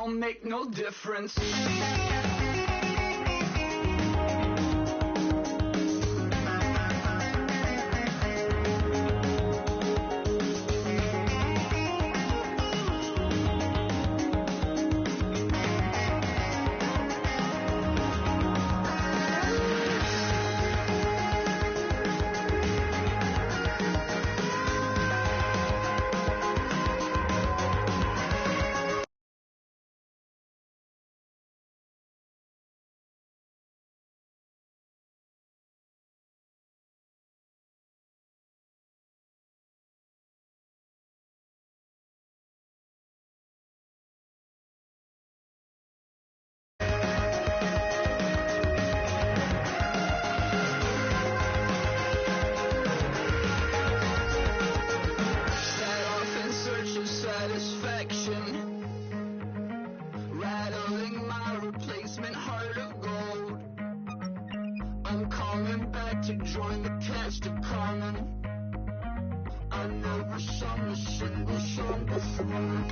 don't make no difference. To join the cast of Carmen. I never sung a single song before. I don't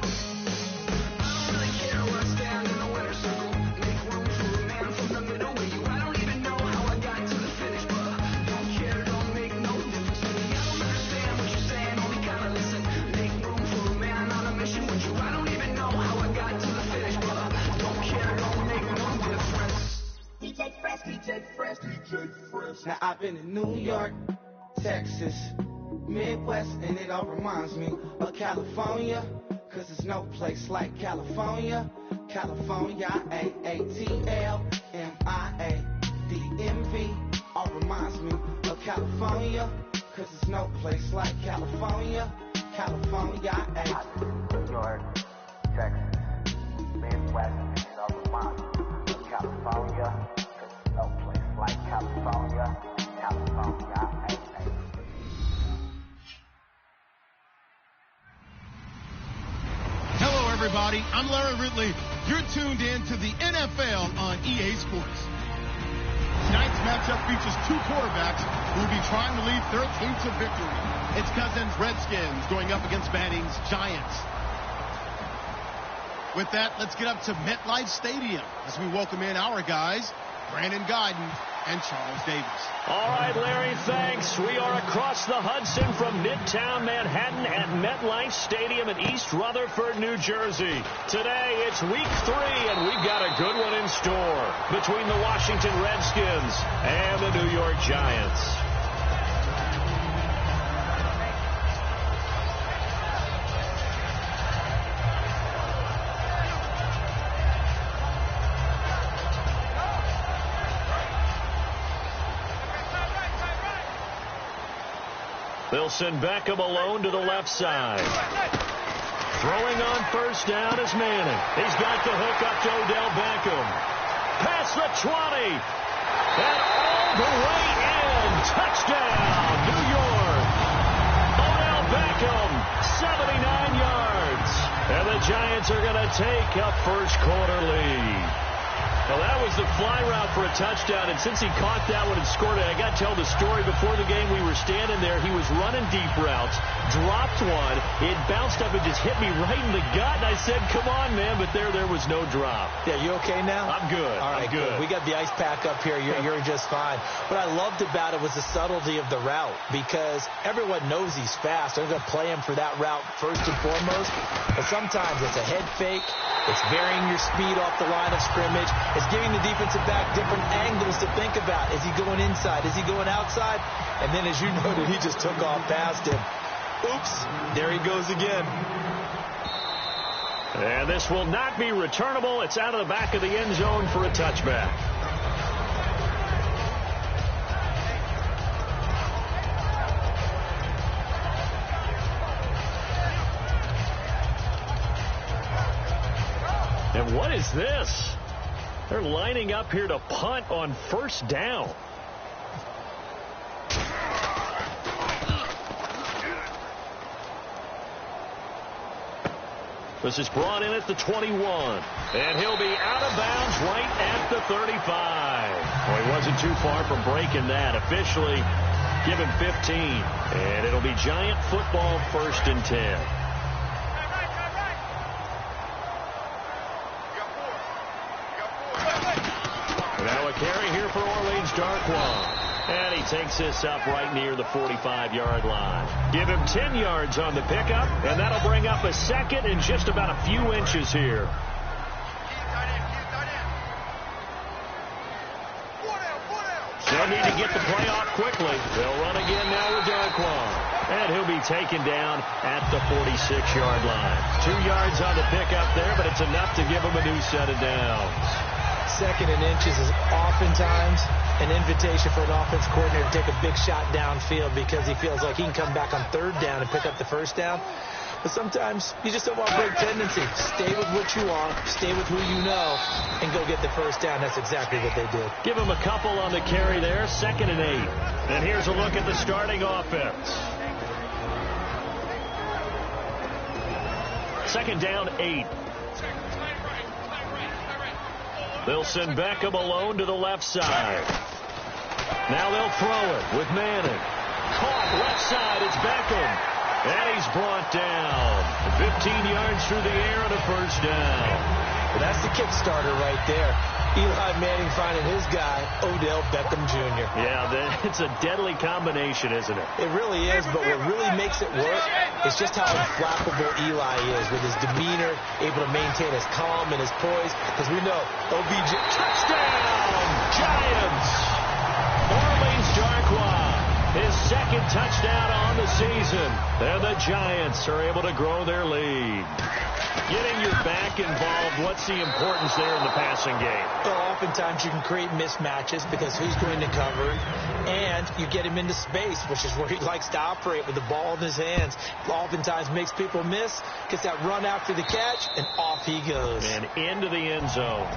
really care where I stand in the winner's circle. Make room for a man from the middle with you. I don't even know how I got to the finish, but don't care, don't make no difference to me. I don't understand what you're saying, only kinda listen. Make room for a man on a mission with you. I don't even know how I got to the finish, but don't care, don't make no difference. DJ Fresh, DJ Fresh, DJ Fresh. Now I've been in New York, Texas, Midwest, and it all reminds me of California, cause there's no place like California. California, AATL, MIA, all reminds me of California, cause there's no place like California. California, New York, Texas, Midwest, and it all reminds me of California, cause there's no place like California. California, Hello, everybody. I'm Larry Ridley. You're tuned in to the NFL on EA Sports. Tonight's matchup features two quarterbacks who will be trying to lead their team to victory. It's Cousins' Redskins going up against Manning's Giants. With that, let's get up to MetLife Stadium as we welcome in our guys, Brandon Guyton and Charles Davis. All right, Larry, thanks. We are across the Hudson from Midtown Manhattan at MetLife Stadium in East Rutherford, New Jersey. Today, it's week 3, and we've got a good one in store between the Washington Redskins and the New York Giants. They'll send Beckham alone to the left side. Throwing on first down is Manning. He's got the hook up to Odell Beckham. Past the 20. And all the way in. Touchdown, New York. Odell Beckham, 79 yards. And the Giants are going to take a first quarter lead. Well, that was the fly route for a touchdown, and since he caught that one and scored it, I got to tell the story. Before the game, we were standing there. He was running deep routes, dropped one. It bounced up and just hit me right in the gut, and I said, come on, man, but there was no drop. Yeah, you okay now? I'm good. All right, I'm good. We got the ice pack up here. You're just fine. What I loved about it was the subtlety of the route, because everyone knows he's fast. They're going to play him for that route first and foremost, but sometimes it's a head fake. It's varying your speed off the line of scrimmage. It's giving the defensive back different angles to think about. Is he going inside? Is he going outside? And then, as you noted, he just took off past him. Oops, there he goes again. And this will not be returnable. It's out of the back of the end zone for a touchback. And what is this? They're lining up here to punt on first down. This is brought in at the 21. And he'll be out of bounds right at the 35. Well, he wasn't too far from breaking that. Officially, give him 15. And it'll be Giant football, 1st and 10. Darkwan. And he takes this up right near the 45-yard line. Give him 10 yards on the pickup, and that'll bring up a second and just about a few inches here. They'll need to get the play off quickly. They'll run again now with Darkwan. And he'll be taken down at the 46-yard line. 2 yards on the pickup there, but it's enough to give him a new set of downs. Second and inches is oftentimes an invitation for an offense coordinator to take a big shot downfield because he feels like he can come back on third down and pick up the first down. But sometimes you just don't want to break tendency. Stay with what you are, stay with who you know, and go get the first down. That's exactly what they did. Give him a couple on the carry there, 2nd and 8. And here's a look at the starting offense. 2nd down, 8. They'll send Beckham alone to the left side. Now they'll throw it with Manning. Caught left side, it's Beckham. And he's brought down. 15 yards through the air and a first down. Well, that's the kickstarter right there. Eli Manning finding his guy, Odell Beckham Jr. Yeah, it's a deadly combination, isn't it? It really is, but what really makes it work is just how unflappable Eli is with his demeanor, able to maintain his calm and his poise. Because we know, OBJ, touchdown, Giants! Orleans Darkwan, his 2nd touchdown on the season. And the Giants are able to grow their lead. Getting your back involved, what's the importance there in the passing game? Well, oftentimes you can create mismatches because who's going to cover, and you get him into space, which is where he likes to operate with the ball in his hands. Oftentimes makes people miss, gets that run after the catch, and off he goes. And into the end zone.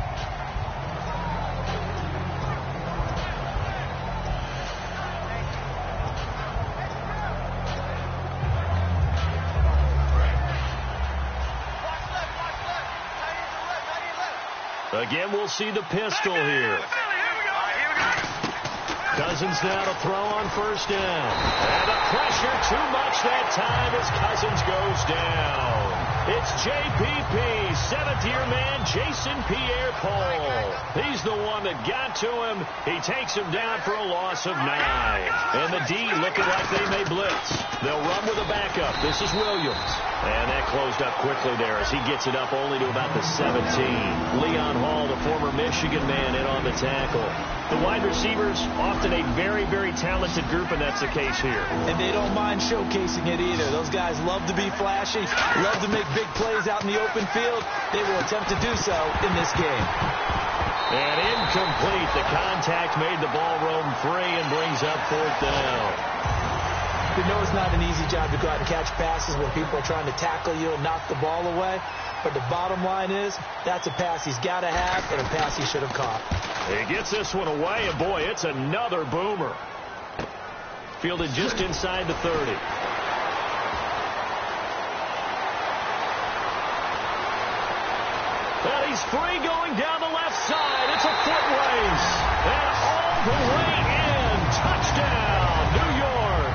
Again, we'll see the pistol here. Cousins now to throw on first down. And the pressure too much that time as Cousins goes down. It's JPP, 7th-year man, Jason Pierre-Paul. He's the one that got to him. He takes him down for a loss of 9. And the D looking like they may blitz. They'll run with a backup. This is Williams. And that closed up quickly there as he gets it up only to about the 17. Leon Hall, the former Michigan man, in on the tackle. The wide receivers, often a very, very talented group, and that's the case here. And they don't mind showcasing it either. Those guys love to be flashy, love to make big plays out in the open field. They will attempt to do so in this game. And incomplete. The contact made the ball roam free and brings up 4th down. We know it's not an easy job to go out and catch passes when people are trying to tackle you and knock the ball away. But the bottom line is, that's a pass he's got to have and a pass he should have caught. He gets this one away, and boy, it's another boomer. Fielded just inside the 30. And he's free going down the left side. It's a foot race. And all the way in. Touchdown, New York.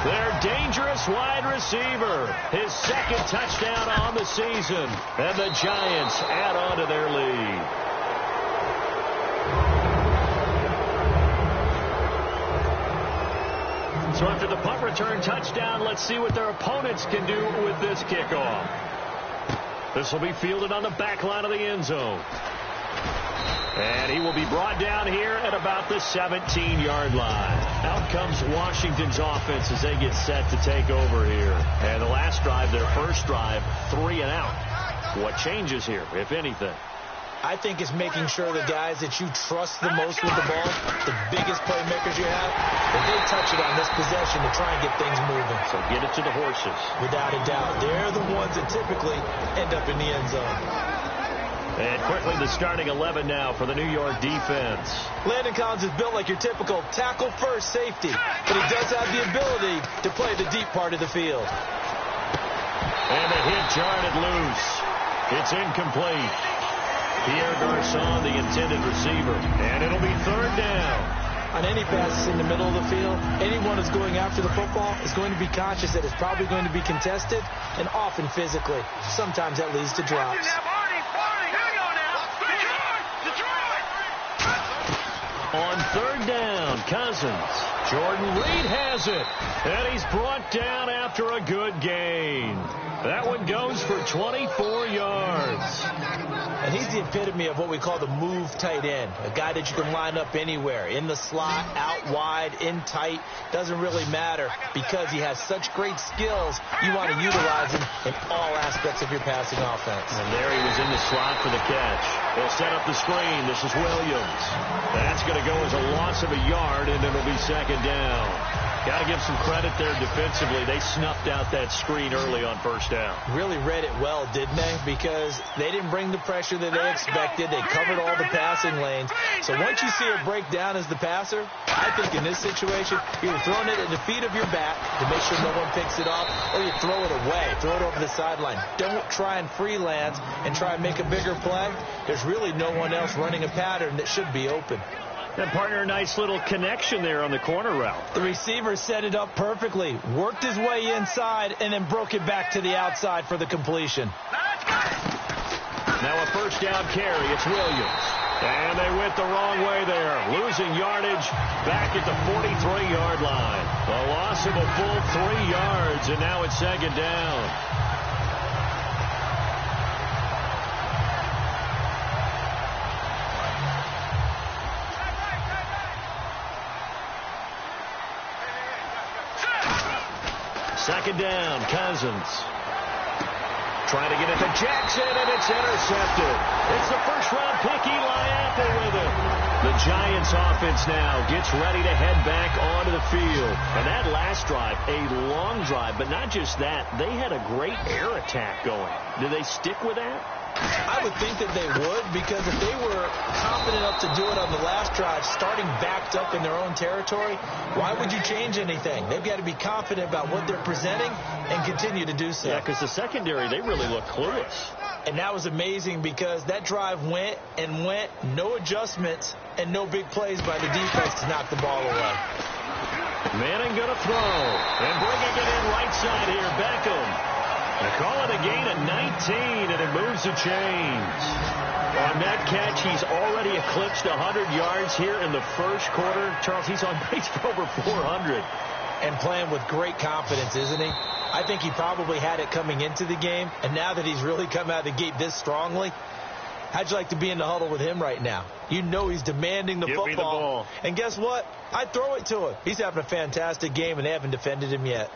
Their dangerous wide receiver. His 2nd touchdown on the season. And the Giants add on to their lead. So after the punt return touchdown, let's see what their opponents can do with this kickoff. This will be fielded on the back line of the end zone. And he will be brought down here at about the 17-yard line. Out comes Washington's offense as they get set to take over here. And the last drive, their first drive, 3 and out. What changes here, if anything? I think it's making sure the guys that you trust the most with the ball, the biggest playmakers you have, that they touch it on this possession to try and get things moving. So get it to the horses. Without a doubt. They're the ones that typically end up in the end zone. And quickly the starting 11 now for the New York defense. Landon Collins is built like your typical tackle-first safety, but he does have the ability to play the deep part of the field. And the hit jarred it loose. It's incomplete. Pierre Garçon, the intended receiver. And it'll be 3rd down. On any passes in the middle of the field, anyone who's going after the football is going to be conscious that it's probably going to be contested and often physically. Sometimes that leads to drops. on third down. Cousins. Jordan Reed has it. And he's brought down after a good gain. That one goes for 24 yards. And he's the epitome of what we call the move tight end. A guy that you can line up anywhere. In the slot, out wide, in tight. Doesn't really matter because he has such great skills. You want to utilize him in all aspects of your passing offense. And there he was in the slot for the catch. They'll set up the screen. This is Williams. That's going to go as a loss of a yard, and it'll be second down. Got to give some credit there defensively. They snuffed out that screen early on first down. Really read it well, didn't they? Because they didn't bring the pressure that they expected. They covered all the passing lanes. So once you see it break down as the passer, I think in this situation, you're throwing it at the feet of your back to make sure no one picks it up, or you throw it away, throw it over the sideline. Don't try and freelance and try and make a bigger play. There's really no one else running a pattern that should be open. And partner, a nice little connection there on the corner route. The receiver set it up perfectly, worked his way inside, and then broke it back to the outside for the completion. Now a first down carry. It's Williams. And they went the wrong way there. Losing yardage back at the 43-yard line. A loss of a full 3 yards, and now it's second down. Second down, Cousins. Trying to get it to Jackson, and it's intercepted. It's the first-round pick, Eli Apple with it. The Giants offense now gets ready to head back onto the field. And that last drive, a long drive, but not just that. They had a great air attack going. Do they stick with that? I would think that they would, because if they were confident enough to do it on the last drive, starting backed up in their own territory, why would you change anything? They've got to be confident about what they're presenting and continue to do so. Yeah, because the secondary, they really look clueless. And that was amazing because that drive went and went, no adjustments, and no big plays by the defense to knock the ball away. Manning going to throw, and bringing it in right side here, Beckham. They call it a gain of 19, and it moves the chains. On that catch, he's already eclipsed 100 yards here in the first quarter. Charles, he's on pace for over 400. And playing with great confidence, isn't he? I think he probably had it coming into the game, and now that he's really come out of the gate this strongly, how'd you like to be in the huddle with him right now? You know he's demanding the Give football. me the ball. And guess what? I'd throw it to him. He's having a fantastic game, and they haven't defended him yet.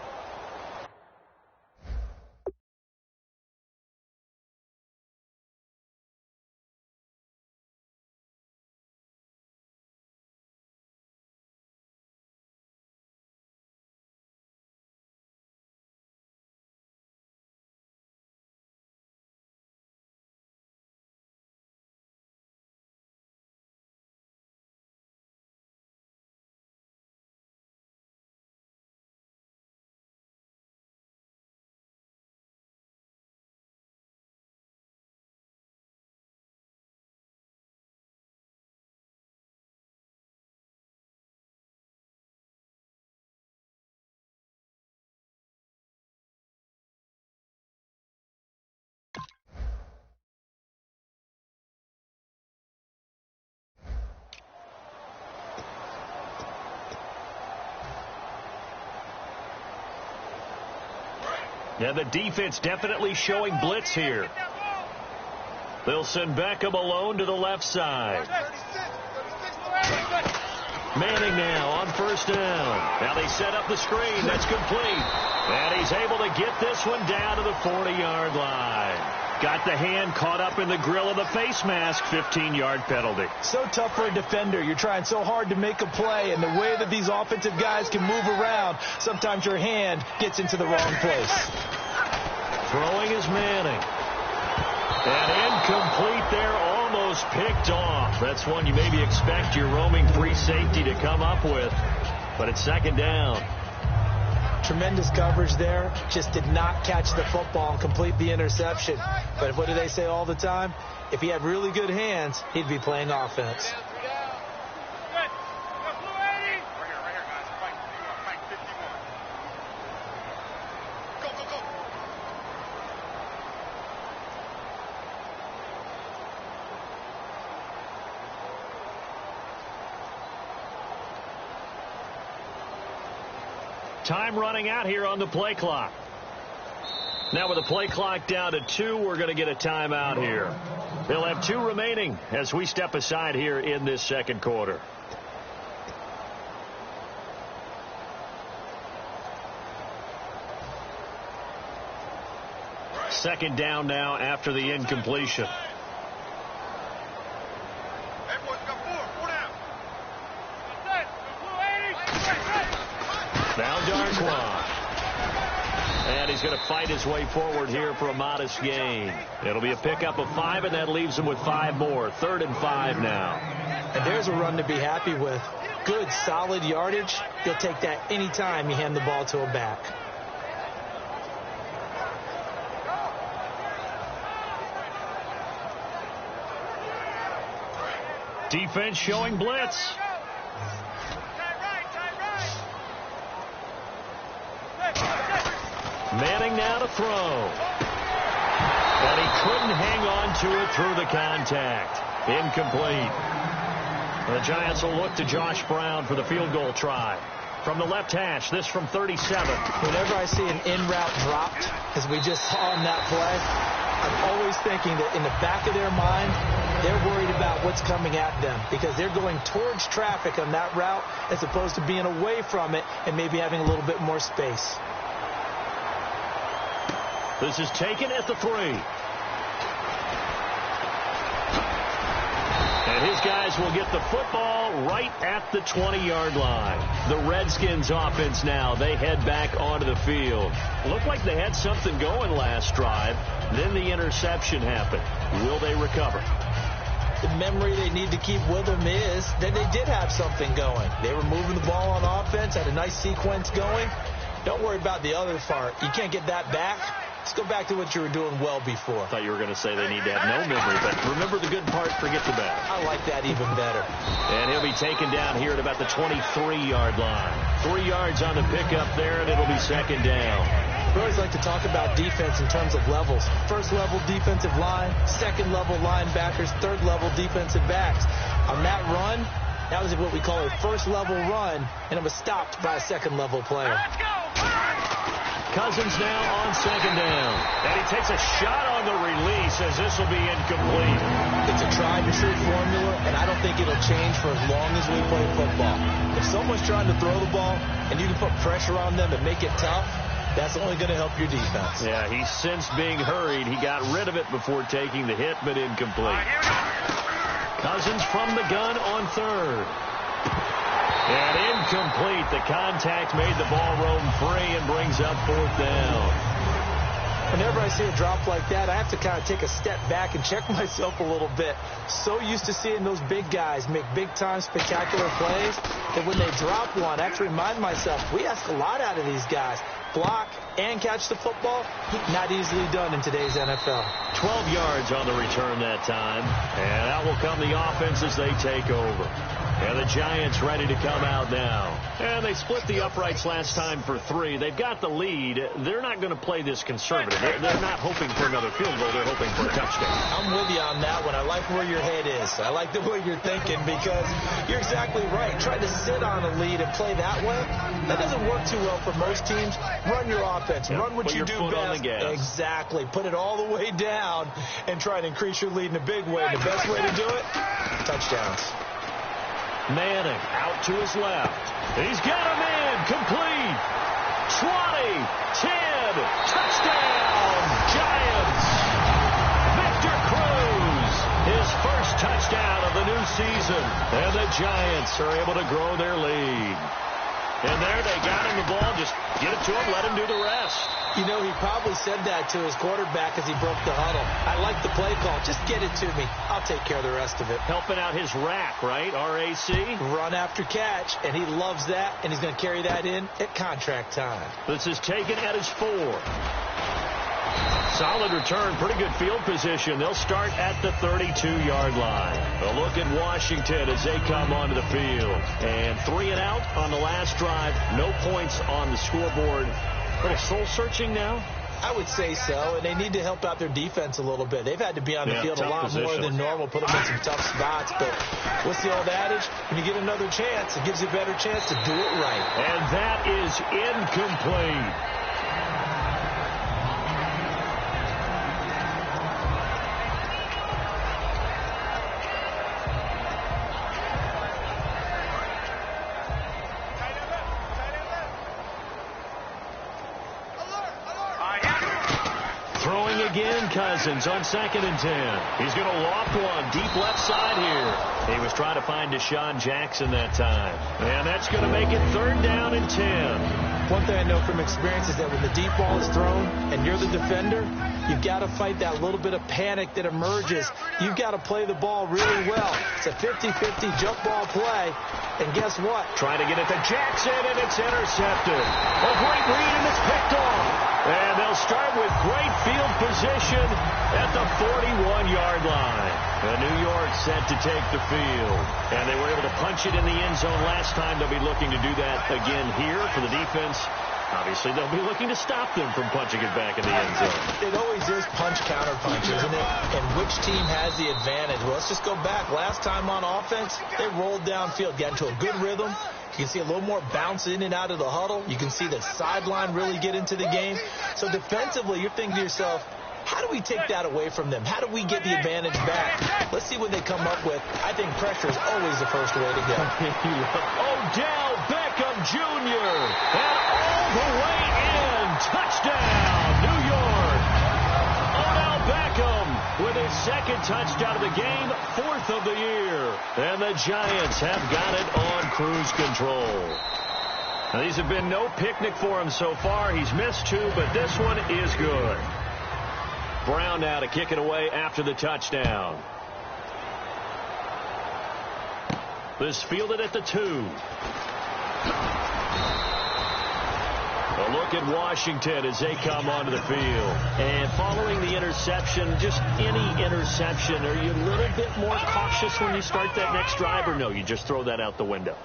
Yeah, the defense definitely showing blitz here. They'll send Beckham alone to the left side. Manning now on first down. Now they set up the screen. That's complete. And he's able to get this one down to the 40-yard line. Got the hand caught up in the grill of the face mask. 15-yard penalty. So tough for a defender. You're trying so hard to make a play, and the way that these offensive guys can move around, sometimes your hand gets into the wrong place. Throwing is Manning. And incomplete there, almost picked off. That's one you maybe expect your roaming free safety to come up with. But it's second down. Tremendous coverage there. Just did not catch the football and complete the interception. But what do they say all the time? If he had really good hands, he'd be playing offense. Time running out here on the play clock. Now with the play clock down to 2, we're going to get a timeout here. They'll have 2 remaining as we step aside here in this second quarter. Second down now after the incompletion. Now Darkwa. And he's going to fight his way forward here for a modest gain. It'll be a pickup of 5, and that leaves him with 5 more. 3rd and 5 now. And there's a run to be happy with. Good, solid yardage. You'll take that any time you hand the ball to a back. Defense showing blitz. Manning now to throw. And he couldn't hang on to it through the contact. Incomplete. The Giants will look to Josh Brown for the field goal try. From the left hash, this from 37. Whenever I see an in-route dropped, as we just saw in that play, I'm always thinking that in the back of their mind, they're worried about what's coming at them because they're going towards traffic on that route as opposed to being away from it and maybe having a little bit more space. This is taken at the 3. And his guys will get the football right at the 20-yard line. The Redskins offense now, they head back onto the field. Looked like they had something going last drive. Then the interception happened. Will they recover? The memory they need to keep with them is that they did have something going. They were moving the ball on offense, had a nice sequence going. Don't worry about the other part. You can't get that back. Let's go back to what you were doing well before. I thought you were going to say they need to have no memory, but remember the good part, forget the bad. I like that even better. And he'll be taken down here at about the 23-yard line. 3 yards on the pickup there, and it'll be second down. We always like to talk about defense in terms of levels. First level defensive line, second level linebackers, third level defensive backs. On that run, that was what we call a first level run, and it was stopped by a second level player. Cousins now on second down. And he takes a shot on the release as this will be incomplete. It's a tried and true formula, and I don't think it'll change for as long as we play football. If someone's trying to throw the ball and you can put pressure on them and make it tough, that's only going to help your defense. Yeah, he sensed being hurried. He got rid of it before taking the hit, but incomplete. Cousins from the gun on third. And incomplete. The contact made the ball roam free and brings up 4th down. Whenever I see a drop like that, I have to kind of take a step back and check myself a little bit. So used to seeing those big guys make big-time spectacular plays that when they drop one, I have to remind myself, we ask a lot out of these guys. Block and catch the football, not easily done in today's NFL. 12 yards on the return that time. And out will come the offense as they take over. And the Giants ready to come out now. And they split the uprights last time for 3. They've got the lead. They're not going to play this conservative. They're not hoping for another field goal. They're hoping for a touchdown. I'm with you on that one. I like where your head is. I like the way you're thinking because you're exactly right. Try to sit on a lead and play that way. That doesn't work too well for most teams. Run your offense. Yep. Run what Put you your do foot best. on the gas. Exactly. Put it all the way down and try to increase your lead in a big way. And the best way to do it, touchdowns. Manning out to his left. He's got him in. Complete. 20, 10, touchdown, Giants. Victor Cruz, his first touchdown of the new season. And the Giants are able to grow their lead. And there they got him the ball. Just get it to him, let him do the rest. You know, he probably said that to his quarterback as he broke the huddle. I like the play call. Just get it to me. I'll take care of the rest of it. Helping out his rack, right? R-A-C? Run after catch, and he loves that, and he's going to carry that in at contract time. This is taken at his 4. Solid return, pretty good field position. They'll start at the 32-yard line. A look at Washington as they come onto the field. And 3 and out on the last drive. No points on the scoreboard. A little soul-searching now. I would say so, and they need to help out their defense a little bit. They've had to be on the field a lot more than normal, put them in some tough spots. But what's the old adage? When you get another chance, it gives you a better chance to do it right. And that is incomplete. Cousins on 2nd and 10. He's going to loft one deep left side here. He was trying to find Deshaun Jackson that time. And that's going to make it 3rd down and 10. One thing I know from experience is that when the deep ball is thrown and you're the defender, you've got to fight that little bit of panic that emerges. You've got to play the ball really well. It's a 50-50 jump ball play. And guess what? Trying to get it to Jackson, and it's intercepted. A great read, and it's picked off. And they'll start with great field position at the 41-yard line. New York set to take the field. And they were able to punch it in the end zone last time. They'll be looking to do that again here for the defense. Obviously, they'll be looking to stop them from punching it back in the end zone. It always is punch-counter-punch, isn't it? And which team has the advantage? Well, let's just go back. Last time on offense, they rolled downfield, got into a good rhythm. You can see a little more bounce in and out of the huddle. You can see the sideline really get into the game. So defensively, you're thinking to yourself, how do we take that away from them? How do we get the advantage back? Let's see what they come up with. I think pressure is always the first way to go. Odell Beckham Jr. And all the way in. Touchdown, New York. Odell Beckham with his 2nd touchdown of the game, 4th of the year. And the Giants have got it on cruise control. Now, these have been no picnic for him so far. He's missed 2, but this one is good. Brown now to kick it away after the touchdown. This fielded at the 2. A look at Washington as they come onto the field. And following the interception, just any interception, are you a little bit more cautious when you start that next drive, or no, you just throw that out the window?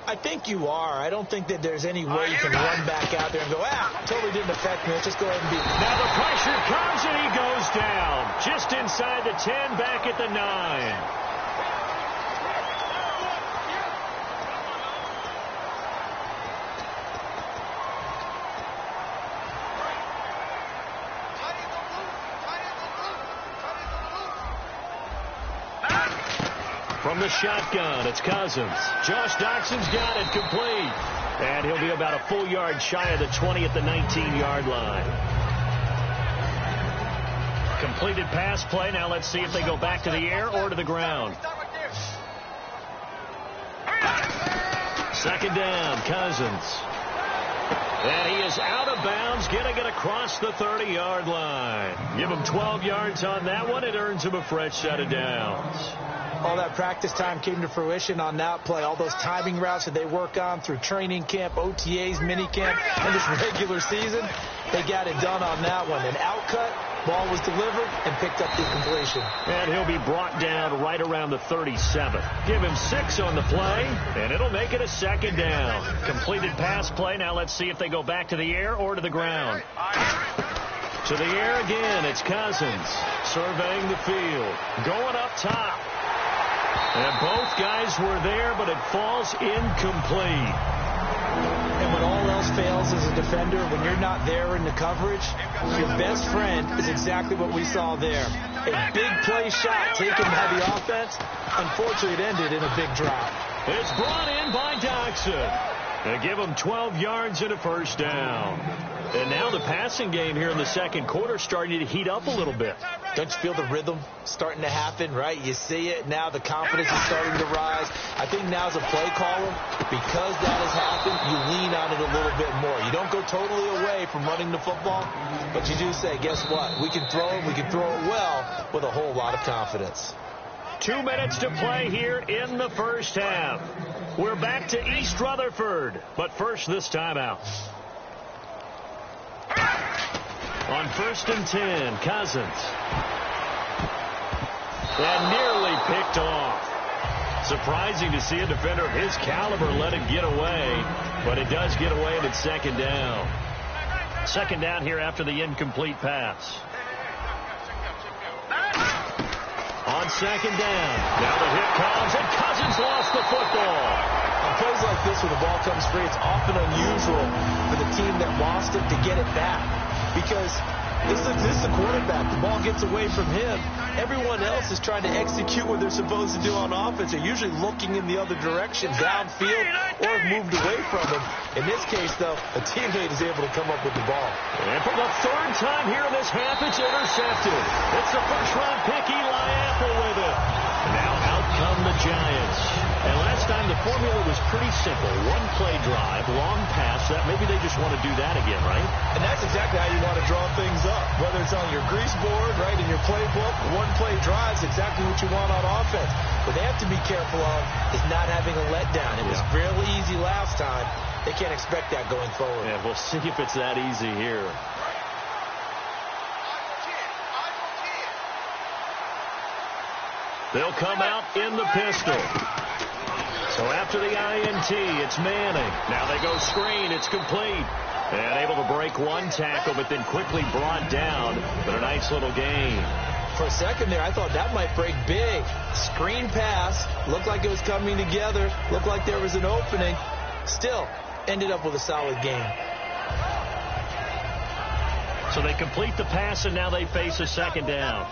I think you are. I don't think that there's any way you can run back out there and go, totally didn't affect me. Let's just go ahead and beat it. Now the pressure comes and he goes down. Just inside the 10, back at the 9. From the shotgun, it's Cousins. Josh Doxson's got it complete. And he'll be about a full yard shy of the 20 at the 19-yard line. Completed pass play. Now let's see if they go back to the air or to the ground. 2nd down, Cousins. And he is out of bounds, getting it across the 30-yard line. Give him 12 yards on that one. It earns him a fresh set of downs. All that practice time came to fruition on that play. All those timing routes that they work on through training camp, OTAs, minicamp, and this regular season, they got it done on that one. An outcut, ball was delivered, and picked up the completion. And he'll be brought down right around the 37. Give him 6 on the play, and it'll make it a 2nd down. Completed pass play. Now let's see if they go back to the air or to the ground. To the air again, it's Cousins surveying the field. Going up top. And both guys were there, but it falls incomplete. And when all else fails as a defender, when you're not there in the coverage, your best friend is exactly what we saw there. A big play shot taken by the offense. Unfortunately, it ended in a big drop. It's brought in by Doxson. They give him 12 yards and a 1st down. And now the passing game here in the 2nd quarter starting to heat up a little bit. Don't you feel the rhythm starting to happen, right? You see it. Now the confidence is starting to rise. I think now as a play caller, because that has happened, you lean on it a little bit more. You don't go totally away from running the football, but you do say, guess what? We can throw it. We can throw it well with a whole lot of confidence. 2 minutes to play here in the 1st half. We're back to East Rutherford, but first this timeout. On 1st and 10, Cousins. And nearly picked off. Surprising to see a defender of his caliber let it get away, but it does get away and it's 2nd down. Second down here after the incomplete pass. On second down. Now the hit comes, and Cousins lost the football. On plays like this, when the ball comes free, it's often unusual for the team that lost it to get it back. Because this is the quarterback. The ball gets away from him. Everyone else is trying to execute what they're supposed to do on offense. They're usually looking in the other direction, downfield, or have moved away from him. In this case, though, a teammate is able to come up with the ball. And for the third time here in this half, it's intercepted. It's the first-round pick, Eli Apple, with it. Now out come the Giants. And last time the formula was pretty simple. One play drive, long pass. That maybe they just want to do that again, right? And that's exactly how you want to draw things up. Whether it's on your grease board, right, in your playbook, one play drive is exactly what you want on offense. What they have to be careful of is not having a letdown. It was fairly easy last time. They can't expect that going forward. Yeah, we'll see if it's that easy here. They'll come out in the pistol. So after the INT, it's Manning. Now they go screen. It's complete. And able to break one tackle, but then quickly brought down. But a nice little gain. For a second there, I thought that might break big. Screen pass. Looked like it was coming together. Looked like there was an opening. Still, ended up with a solid gain. So they complete the pass, and now they face a second down.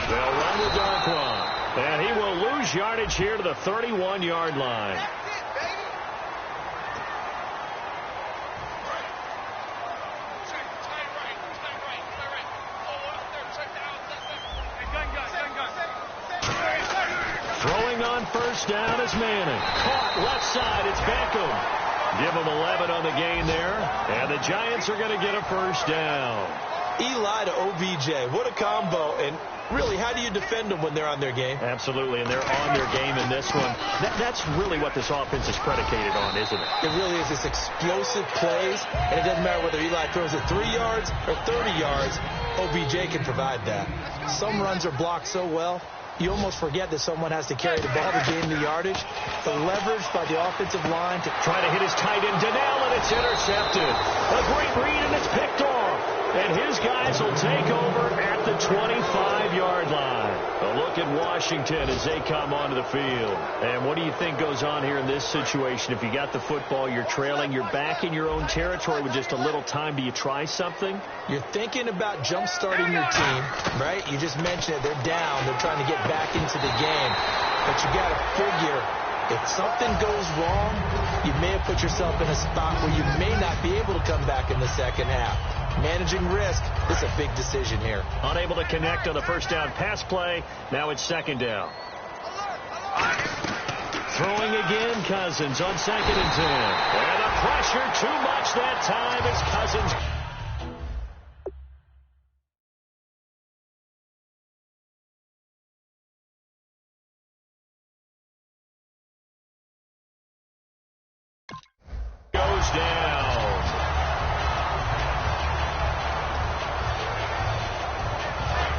They'll run with Darkwan, and he will lose yardage here to the 31-yard line. Throwing on first down is Manning. Caught left side, it's Beckham. Give him 11 on the gain there, and the Giants are going to get a first down. Eli to OBJ. What a combo. And really, how do you defend them when they're on their game? Absolutely, and they're on their game in this one. That's really what this offense is predicated on, isn't it? It really is. It's explosive plays, and it doesn't matter whether Eli throws it 3 yards or 30 yards. OBJ can provide that. Some runs are blocked so well, you almost forget that someone has to carry the ball to gain the yardage. The leverage by the offensive line to try to hit his tight end, Donnell, and it's intercepted. A great read, and it's picked off. And his guys will take over at the 25-yard line. A look at Washington as they come onto the field. And what do you think goes on here in this situation? If you got the football, you're trailing, you're back in your own territory with just a little time. Do you try something? You're thinking about jump-starting your team, right? You just mentioned it. They're down. They're trying to get back into the game. But you got to figure, if something goes wrong, you may have put yourself in a spot where you may not be able to come back in the second half. Managing risk is a big decision here. Unable to connect on the first down pass play. Now it's second down. Throwing again, Cousins on 2nd and 10. And the pressure too much that time as Cousins. Goes down.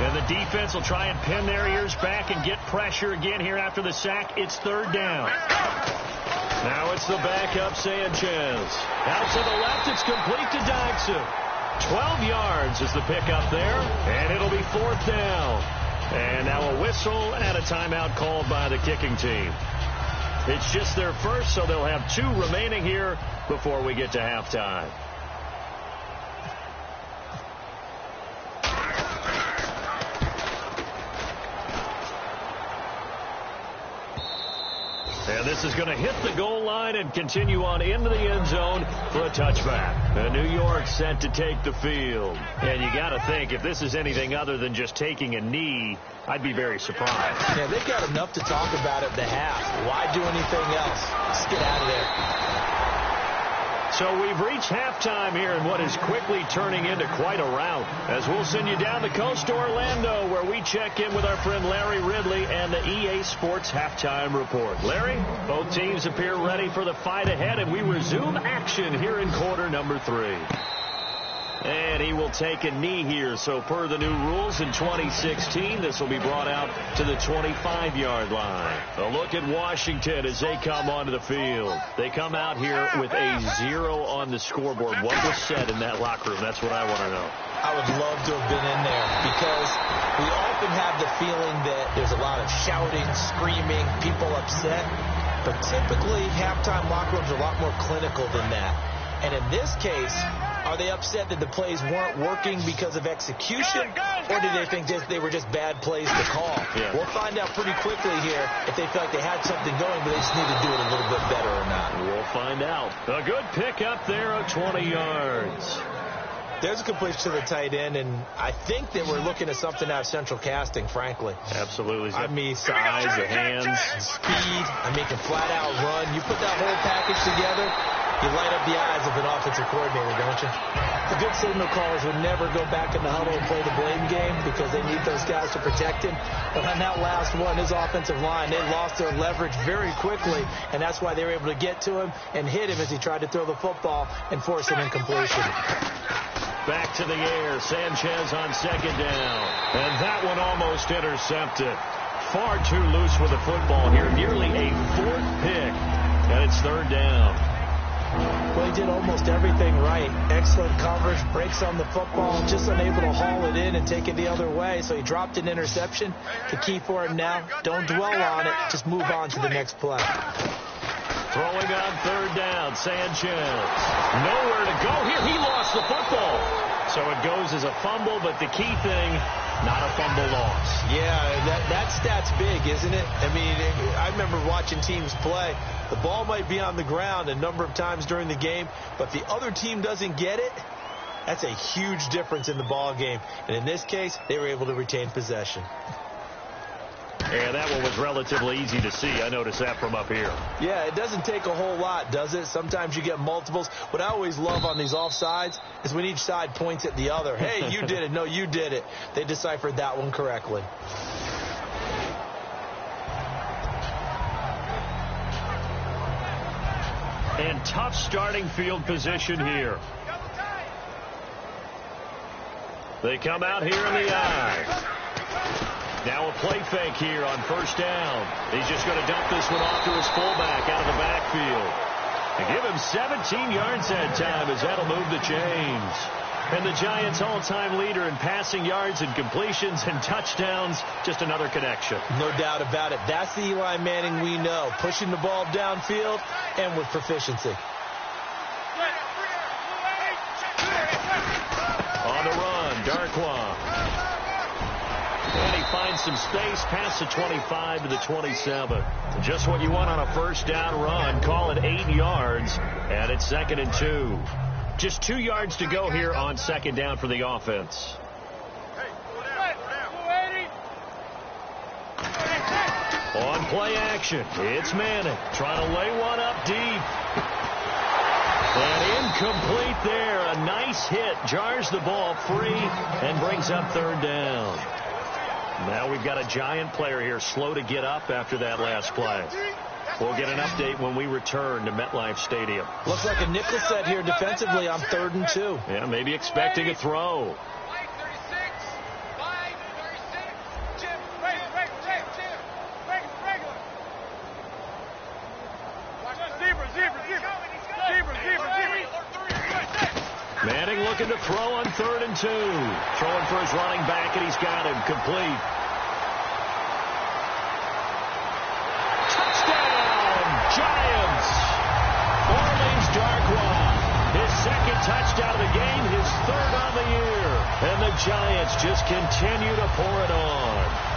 And the defense will try and pin their ears back and get pressure again here after the sack. It's third down. Now it's the backup Sanchez. Out to the left, it's complete to Dodson. 12 yards is the pickup there, and it'll be fourth down. And now a whistle and a timeout called by the kicking team. It's just their first, so they'll have 2 remaining here before we get to halftime. And this is going to hit the goal line and continue on into the end zone for a touchback. And New York set to take the field. And you got to think, if this is anything other than just taking a knee, I'd be very surprised. Yeah, they've got enough to talk about at the half. Why do anything else? Just get out of there. So we've reached halftime here in what is quickly turning into quite a rout. As we'll send you down the coast to Orlando, where we check in with our friend Larry Ridley and the EA Sports Halftime Report. Larry, both teams appear ready for the fight ahead, and we resume action here in quarter number 3. And he will take a knee here. So per the new rules in 2016, this will be brought out to the 25-yard line. A look at Washington as they come onto the field. They come out here with a 0 on the scoreboard. What was said in that locker room? That's what I want to know. I would love to have been in there because we often have the feeling that there's a lot of shouting, screaming, people upset. But typically, halftime locker rooms are a lot more clinical than that. And in this case, are they upset that the plays weren't working because of execution, or do they think they were just bad plays to call? Yeah. We'll find out pretty quickly here if they feel like they had something going, but they just need to do it a little bit better or not. We'll find out. A good pick up there of 20 yards. There's a completion to the tight end, and I think that we're looking at something out of central casting, frankly. Absolutely. I mean, size, the hands, speed. I mean, can flat-out run. You put that whole package together, you light up the eyes of an offensive coordinator, don't you? The good signal callers would never go back in the huddle and play the blame game because they need those guys to protect him. But on that last one, his offensive line, they lost their leverage very quickly, and that's why they were able to get to him and hit him as he tried to throw the football and force an incompletion. Back to the air. Sanchez on second down. And that one almost intercepted. Far too loose with the football here. Nearly a 4th pick. And it's 3rd down. Well, he did almost everything right. Excellent coverage, breaks on the football, just unable to haul it in and take it the other way. So he dropped an interception. The key for him now, don't dwell on it. Just move on to the next play. Throwing on 3rd down, Sanchez. Nowhere to go here. He lost the football. So it goes as a fumble, but the key thing, not a fumble loss. Yeah, that stat's big, isn't it? I mean, I remember watching teams play. The ball might be on the ground a number of times during the game, but if the other team doesn't get it, that's a huge difference in the ball game. And in this case, they were able to retain possession. Yeah, that one was relatively easy to see. I noticed that from up here. Yeah, it doesn't take a whole lot, does it? Sometimes you get multiples. What I always love on these offsides is when each side points at the other. Hey, you did it. No, you did it. They deciphered that one correctly. And tough starting field position here. They come out here in the eye. Now a play fake here on 1st down. He's just going to dump this one off to his fullback out of the backfield. And give him 17 yards that time as that'll move the chains. And the Giants' all-time leader in passing yards and completions and touchdowns, just another connection. No doubt about it. That's the Eli Manning we know. Pushing the ball downfield and with proficiency. On the run, Darkwa. And he finds some space past the 25 to the 27. Just what you want on a 1st down run. Call it 8 yards, and it's 2nd and 2. Just 2 yards to go here on 2nd down for the offense. On play action, it's Manning trying to lay one up deep. And incomplete there. A nice hit. Jars the ball free and brings up 3rd down. Now we've got a Giant player here slow to get up after that last play. We'll get an update when we return to MetLife Stadium. Looks like a nickel set here defensively on 3rd and 2. Yeah, maybe expecting a throw. Manning looking to throw on 3rd and 2. Throwing for his running back, and he's got him complete. Touchdown, Giants! Orleans Darkwa, his 2nd touchdown of the game, his 3rd on the year. And the Giants just continue to pour it on.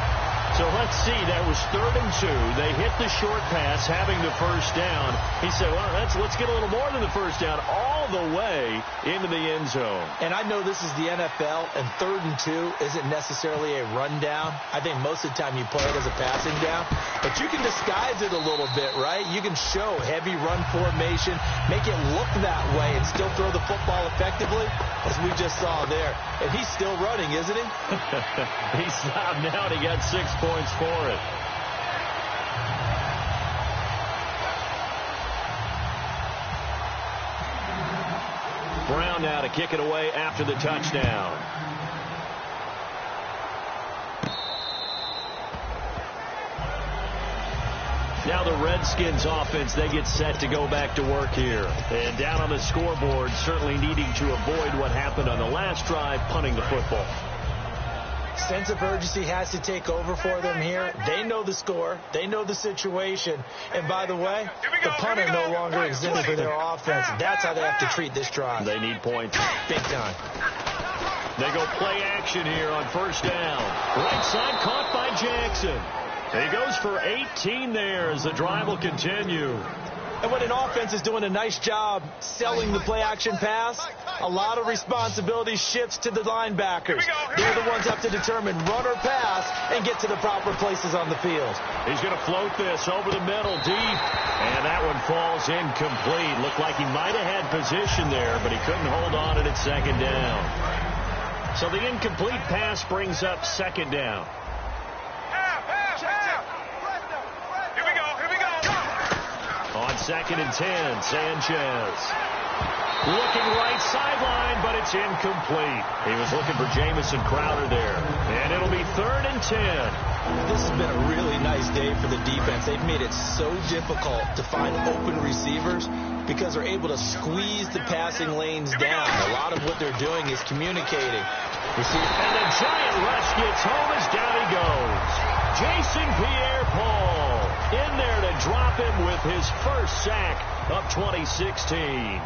So let's see, that was 3rd and 2. They hit the short pass, having the 1st down. He said, well, let's get a little more than the 1st down, all the way into the end zone. And I know this is the NFL, and 3rd and 2 isn't necessarily a rundown. I think most of the time you play it as a passing down. But you can disguise it a little bit, right? You can show heavy run formation, make it look that way, and still throw the football effectively, as we just saw there. And he's still running, isn't he? He stopped now, and he got 6 points for it. Brown now to kick it away after the touchdown. Now the Redskins offense, they get set to go back to work here. And down on the scoreboard, certainly needing to avoid what happened on the last drive, punting the football. Sense of urgency has to take over for them here. They know the score. They know the situation. And by the way, the punter no longer exists for their offense. That's how they have to treat this drive. They need points. Big time. They go play action here on first down. Right side caught by Jackson. He goes for 18 there as the drive will continue. And when an offense is doing a nice job selling the play-action pass, a lot of responsibility shifts to the linebackers. They're the ones that have to determine run or pass and get to the proper places on the field. He's going to float this over the middle deep. And that one falls incomplete. Looked like he might have had position there, but he couldn't hold on at second down. So the incomplete pass brings up second down. On 2nd and 10, Sanchez. Looking right sideline, but it's incomplete. He was looking for Jamison Crowder there. And it'll be 3rd and 10. This has been a really nice day for the defense. They've made it so difficult to find open receivers because they're able to squeeze the passing lanes down. A lot of what they're doing is communicating. And the giant rush gets home as down he goes. Jason Pierre-Paul in there to drop him with his first sack of 2016.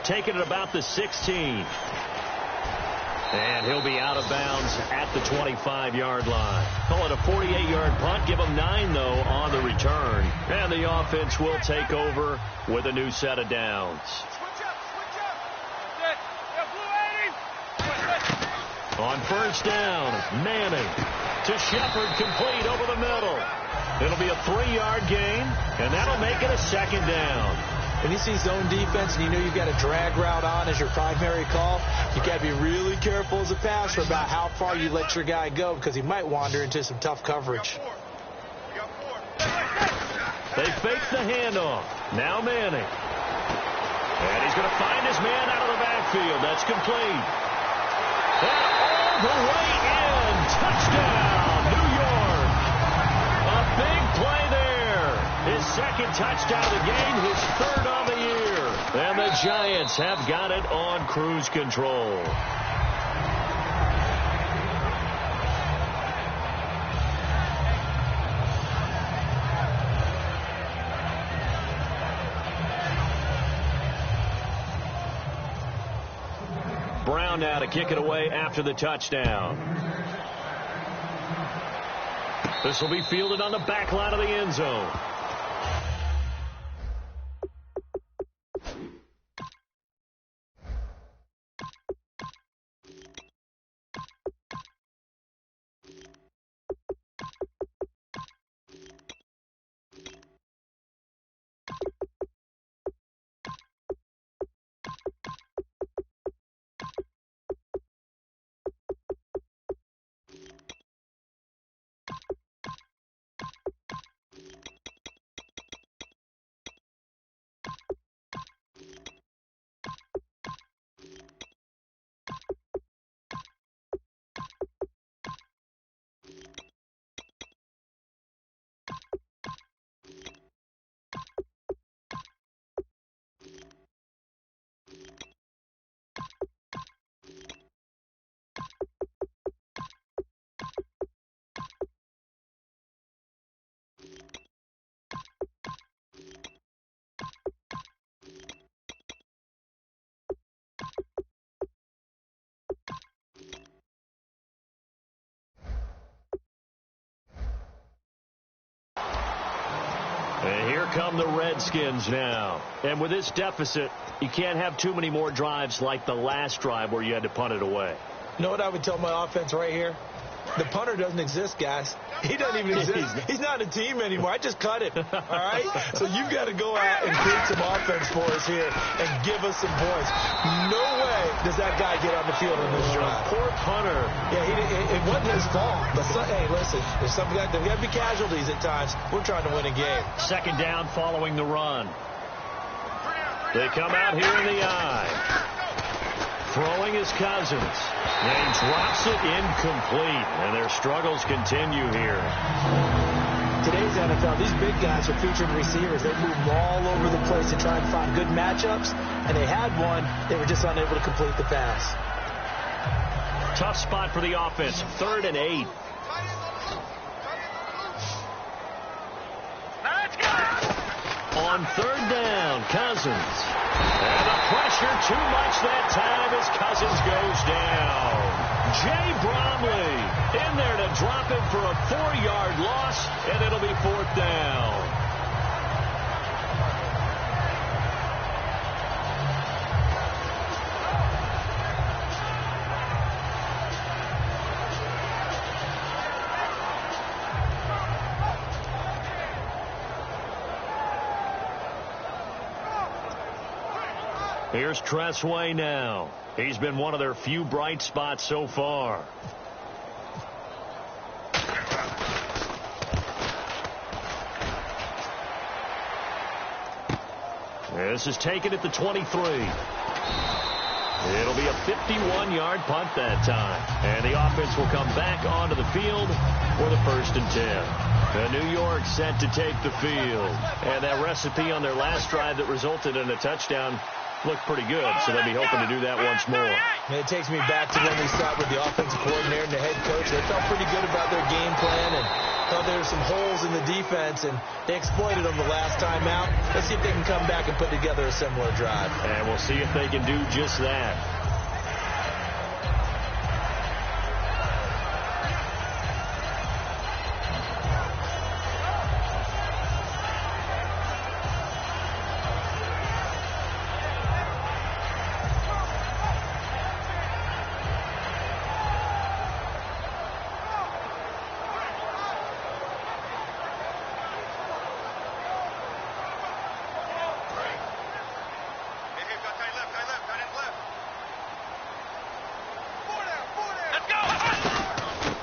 Taking it about the 16. And he'll be out of bounds at the 25-yard line. Call it a 48-yard punt. Give him 9, though, on the return. And the offense will take over with a new set of downs. On first down, Manning to Shepard, complete over the middle. It'll be a 3-yard gain, and that'll make it a second down. When you see zone defense and you know you've got a drag route on as your primary call, you got to be really careful as a passer about how far you let your guy go because he might wander into some tough coverage. They fake the handoff. Now Manning. And he's going to find his man out of the backfield. That's complete. And all the way in. Touchdown, New York. A big play there. His second touchdown of the game, his 3rd on the year. And the Giants have got it on cruise control. Brown now to kick it away after the touchdown. This will be fielded on the back line of the end zone. And here come the Redskins now. And with this deficit, you can't have too many more drives like the last drive where you had to punt it away. You know what I would tell my offense right here? The punter doesn't exist, guys. He doesn't even exist. He's not a team anymore. I just cut him, all right? So you've got to go out and create some offense for us here and give us some points. No way does that guy get on the field in this drive. Poor punter. Yeah, it wasn't his fault. But, hey, listen, there's got to be casualties at times. We're trying to win a game. Second down following the run. They come out here in the eye. Throwing is Cousins. And he drops it incomplete. And their struggles continue here. Today's NFL, these big guys are featured receivers. They move all over the place to try and find good matchups. And they had one. They were just unable to complete the pass. Tough spot for the offense. 3rd and 8. On 3rd down, Cousins. And the pressure too much that time as Cousins goes down. Jay Bromley in there to drop him for a 4-yard loss, and it'll be 4th down. Here's Tressway now. He's been one of their few bright spots so far. This is taken at the 23. It'll be a 51-yard punt that time. And the offense will come back onto the field for the 1st and 10. New York set to take the field. And that recipe on their last drive that resulted in a touchdown looked pretty good, so they'll be hoping to do that once more. And it takes me back to when we sat with the offensive coordinator and the head coach. They felt pretty good about their game plan and thought there were some holes in the defense, and they exploited them the last time out. Let's see if they can come back and put together a similar drive. And we'll see if they can do just that.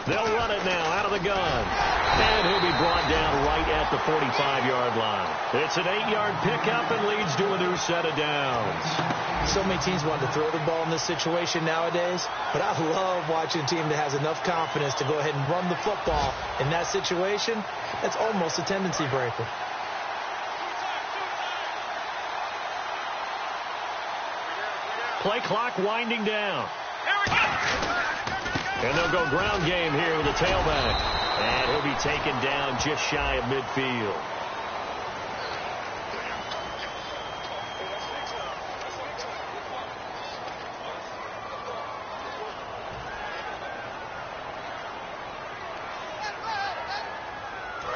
They'll run it now out of the gun. And he'll be brought down right at the 45-yard line. It's an 8-yard pickup and leads to a new set of downs. So many teams want to throw the ball in this situation nowadays, but I love watching a team that has enough confidence to go ahead and run the football in that situation. That's almost a tendency breaker. Play clock winding down. And they'll go ground game here with the tailback. And he'll be taken down just shy of midfield.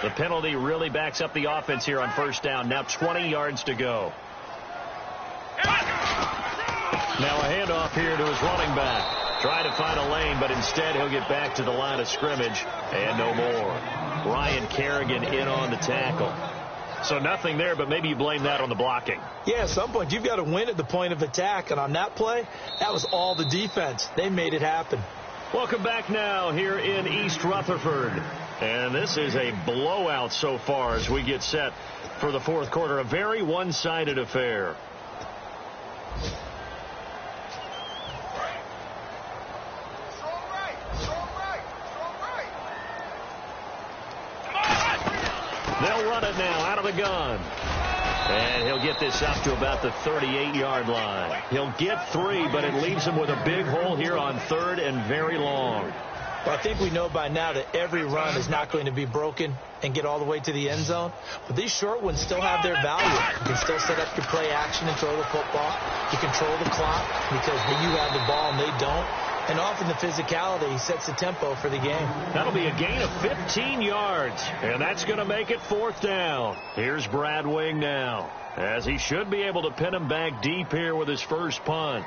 The penalty really backs up the offense here on 1st down. Now 20 yards to go. Now a handoff here to his running back. Try to find a lane, but instead he'll get back to the line of scrimmage. And no more. Ryan Kerrigan in on the tackle. So nothing there, but maybe you blame that on the blocking. Yeah, at some point you've got to win at the point of attack. And on that play, that was all the defense. They made it happen. Welcome back now here in East Rutherford. And this is a blowout so far as we get set for the 4th quarter. A very one-sided affair. They'll run it now out of the gun. And he'll get this up to about the 38-yard line. He'll get 3, but it leaves him with a big hole here on 3rd and very long. Well, I think we know by now that every run is not going to be broken and get all the way to the end zone. But these short ones still have their value. You can still set up your play action and throw the football. You control the clock because you have the ball and they don't. And often the physicality sets the tempo for the game. That'll be a gain of 15 yards. And that's going to make it 4th down. Here's Brad Wing now, as he should be able to pin him back deep here with his first punt.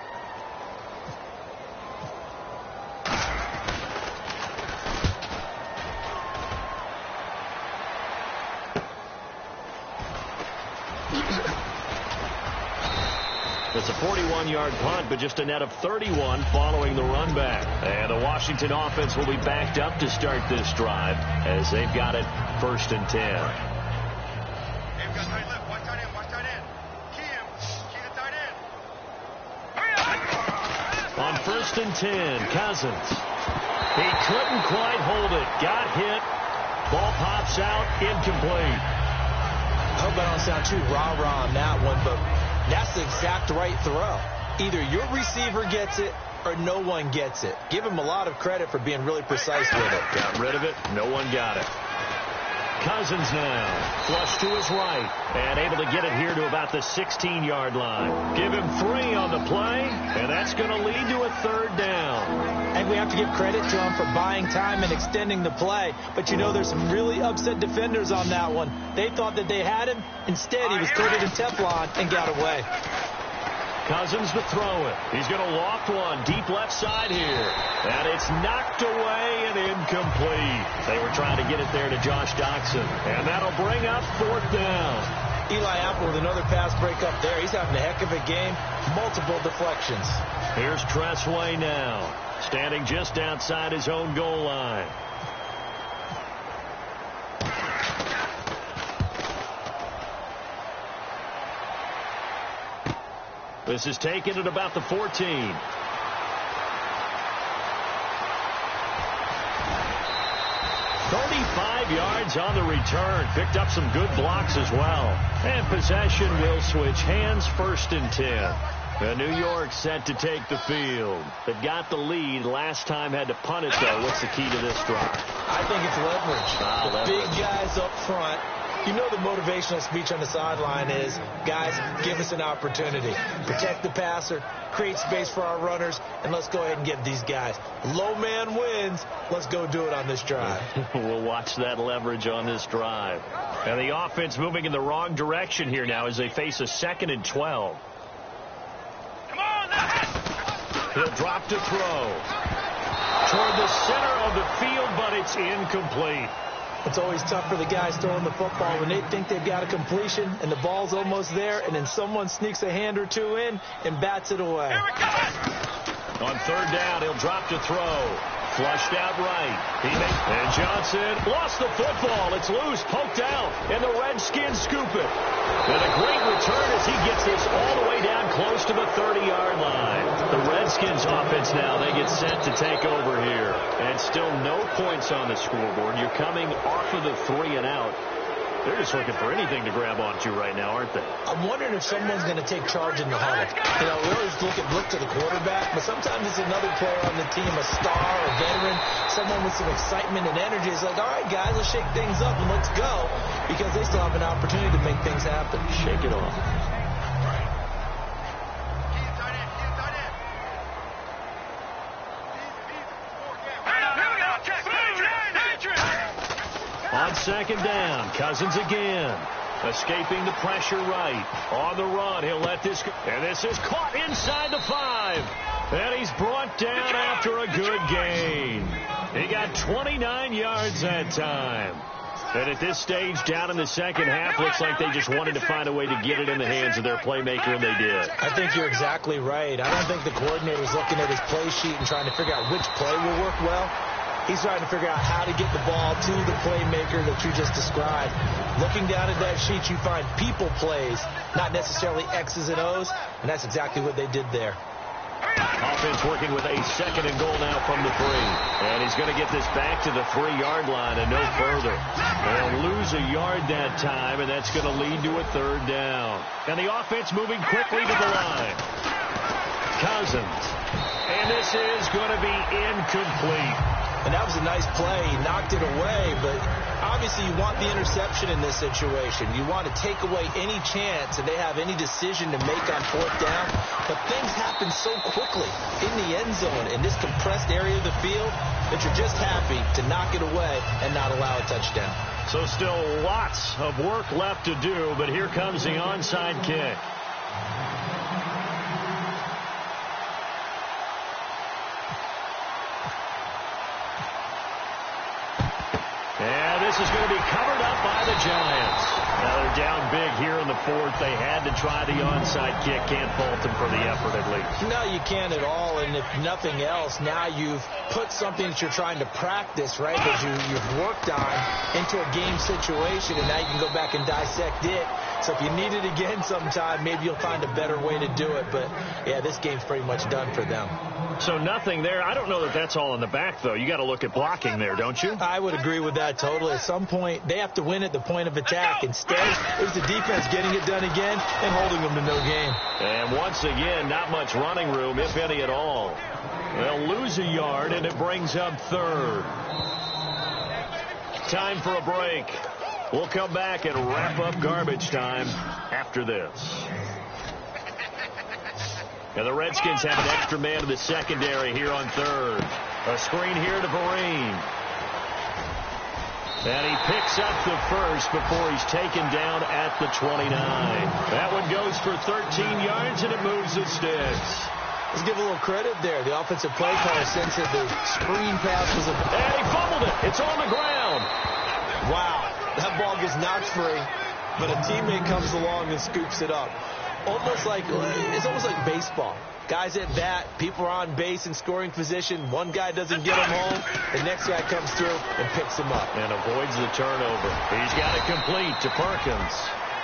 It's a 41-yard punt, but just a net of 31 following the run back. And the Washington offense will be backed up to start this drive as they've got it 1st and 10. On 1st and 10, Cousins. He couldn't quite hold it. Got hit. Ball pops out, incomplete. I hope I don't sound too rah-rah on that one, but that's the exact right throw. Either your receiver gets it or no one gets it. Give him a lot of credit for being really precise with it. Got rid of it. No one got it. Cousins now, flush to his right, and able to get it here to about the 16-yard line. Give him 3 on the play, and that's going to lead to a 3rd down. And we have to give credit to him for buying time and extending the play. But you know there's some really upset defenders on that one. They thought that they had him. Instead, he was coated in Teflon and got away. Cousins to throw it. He's going to loft one deep left side here. And it's knocked away and incomplete. They were trying to get it there to Josh Doxson. And that'll bring up 4th down. Eli Apple with another pass break up there. He's having a heck of a game. Multiple deflections. Here's Tressway now. Standing just outside his own goal line. This is taken at about the 14. 35 yards on the return. Picked up some good blocks as well. And possession will switch hands, 1st and 10. New York set to take the field. They've got the lead. Last time had to punt it, though. What's the key to this drive? I think it's leverage. Big guys up front. You know the motivational speech on the sideline is, guys, give us an opportunity. Protect the passer, create space for our runners, and let's go ahead and get these guys. Low man wins. Let's go do it on this drive. We'll watch that leverage on this drive. And the offense moving in the wrong direction here now as they face a 2nd and 12. He'll drop to throw. Toward the center of the field, but it's incomplete. It's always tough for the guys throwing the football when they think they've got a completion and the ball's almost there, and then someone sneaks a hand or two in and bats it away. On 3rd down, he'll drop to throw. Flushed out right. And Johnson lost the football. It's loose, poked out, and the Redskins scoop it. And a great return as he gets this all the way down close to the 30-yard line. The Redskins offense now, they get set to take over here. And still no points on the scoreboard. You're coming off of the 3 and out. They're just looking for anything to grab onto right now, aren't they? I'm wondering if someone's going to take charge in the huddle. You know, we always look to the quarterback, but sometimes it's another player on the team, a star, a veteran, someone with some excitement and energy. It's like, all right, guys, let's shake things up and let's go, because they still have an opportunity to make things happen. Shake it off. On 2nd down, Cousins again. Escaping the pressure right. On the run, he'll let this go. And this is caught inside the 5. And he's brought down after a good gain. He got 29 yards that time. And at this stage, down in the second half, looks like they just wanted to find a way to get it in the hands of their playmaker, and they did. I think you're exactly right. I don't think the coordinator's looking at his play sheet and trying to figure out which play will work well. He's trying to figure out how to get the ball to the playmaker that you just described. Looking down at that sheet, you find people plays, not necessarily X's and O's, and that's exactly what they did there. Offense working with a 2nd and goal now from the 3. And he's going to get this back to the 3-yard line and no further. They'll lose a yard that time, and that's going to lead to a 3rd down. And the offense moving quickly to the line. Cousins. And this is going to be incomplete. And that was a nice play. He knocked it away, but obviously you want the interception in this situation. You want to take away any chance that they have any decision to make on 4th down. But things happen so quickly in the end zone in this compressed area of the field that you're just happy to knock it away and not allow a touchdown. So still lots of work left to do, but here comes the onside kick. this is going to be covered up by the Giants. Now they're down big here in the fourth. They had to try the onside kick. Can't fault them for the effort, at least. No, you can't at all. And if nothing else, now you've put something that you're trying to practice, right, that you've worked on into a game situation, and now you can go back and dissect it. So if you need it again sometime, maybe you'll find a better way to do it. But, yeah, this game's pretty much done for them. So nothing there. I don't know that that's all in the back, though. You got to look at blocking there, don't you? I would agree with that totally. At some point, they have to win at the point of attack. Instead, it was the defense getting it done again and holding them to no gain. And once again, not much running room, if any at all. They'll lose a yard, and it brings up third. Time for a break. We'll come back and wrap up garbage time after this. Now the Redskins have an extra man in the secondary here on third. A screen here to Vereen. And he picks up the first before he's taken down at the 29. That one goes for 13 yards, and it moves the sticks. Let's give a little credit there. The offensive play caller said the screen pass was a... And he fumbled it. It's on the ground. Wow. That ball gets knocked free, but a teammate comes along and scoops it up. It's almost like baseball. Guys at bat, people are on base in scoring position. One guy doesn't get him home. The next guy comes through and picks him up. And avoids the turnover. He's got it complete to Perkins.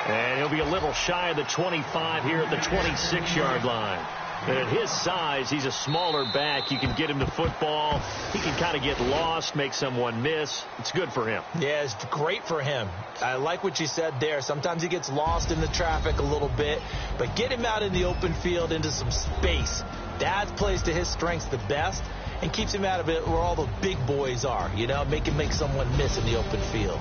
And he'll be a little shy of the 25 here at the 26-yard line. And at his size, he's a smaller back. You can get him to football. He can kind of get lost, make someone miss. It's good for him. Yeah, it's great for him. I like what you said there. Sometimes he gets lost in the traffic a little bit, but get him out in the open field into some space. That plays to his strengths the best and keeps him out of it where all the big boys are, make someone miss in the open field.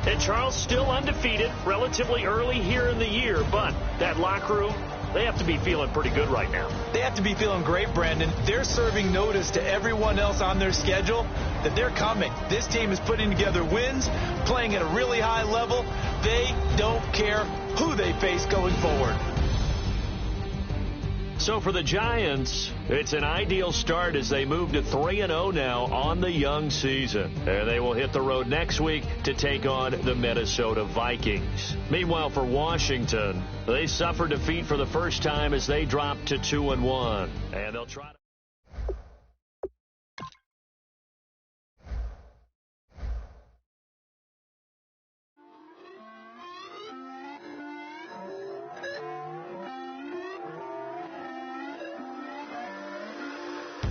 And Charles still undefeated relatively early here in the year, but that locker room, they have to be feeling pretty good right now. They have to be feeling great, Brandon. They're serving notice to everyone else on their schedule that they're coming. This team is putting together wins, playing at a really high level. They don't care who they face going forward. So for the Giants, it's an ideal start as they move to 3-0 now on the young season. And they will hit the road next week to take on the Minnesota Vikings. Meanwhile, for Washington, they suffered defeat for the first time as they dropped to 2-1. And they'll try to...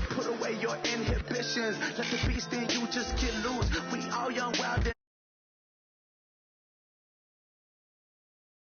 Put away your inhibitions. Let the beast in you just get loose.